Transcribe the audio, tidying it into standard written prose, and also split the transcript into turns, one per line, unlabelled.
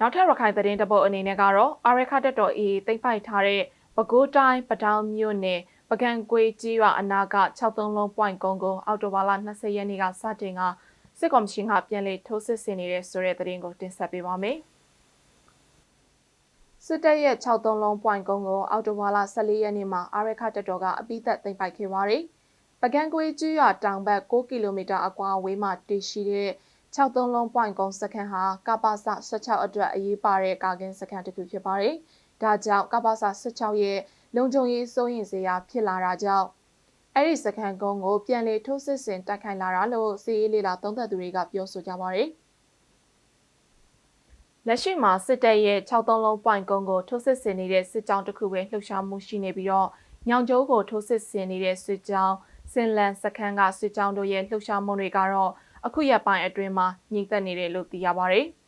နောက်ထပ်ရခိုင်သတင်းတပုတ်အနေနဲ့ကတော့အာရခတက်တော်အေးသိမ့်ပိုက်ထားတဲ့ပဲခူးတိုင်းပတောင်မြို့နယ်ပကံကွေးကြီးရွာအနာက63လုံးပွိုင်ကုန်းကိုအောက်တိုဘာလ20ရက်နေ့ကစတင်ကစစ်ကော်မရှင်ကပြန်လည်ထိုးစစ်ဆင်နေတဲ့ဆိုတဲ့သတင်းကိုတင်ဆက်ပေးပါမယ်။စစ်တပ်ရဲ့63လုံးပွိုင်ကုန်းကိုအောက်တိုဘာလ14ရက်နေ့မှာအာရခတက်တော်ကအပိသက်သိမ့်ပိုက်ခဲ့ပါတယ်။ပကံကွေးကြီးရွာတောင်ဘက်6ကီလိုမီတာအကွာအဝေးမှာတည်ရှိတဲ့63လုံးပွိုင်ကုန်းစခန်းဟာကပ္ပစ16အတွက်အရေးပါတဲ့ကာကင်းစခန်းတစ်ခုဖြစ်ပါတယ်။ဒါကြောင့်ကပ္ပစ16ရဲ့လုံခြုံရေးစိုးရိမ်စရာဖြစ်လာတာကြောင့်အဲ့ဒီစခန်းကုန်းကိုပြန်လည်ထိုးစစ်ဆင်တိုက်ခိုက်လာတာလို့စီးရေးလေလာသုံးသပ်သူတွေကပြောဆိုကြပါတယ်။လက်ရှိမှာစစ်တပ်ရဲ့63လုံးပွိုင်ကုန်းကိုထိုးစစ်ဆင်နေတဲ့စစ်ကြောင်းတစ်ခုပဲလှုပ်ရှားမှုရှိနေပြီးတော့ညောင်ကျိုးကိုထိုးစစ်ဆင်နေတဲ့စစ်ကြောင်းစင်လန်စခန်းကစစ်ကြောင်းတို့ရဲ့လှုပ်ရှားမှုတွေကတော့အခုရက်ပိုင်းအတွင်းမှာညှိသက်နေတယ်လို့သိရပါတယ်။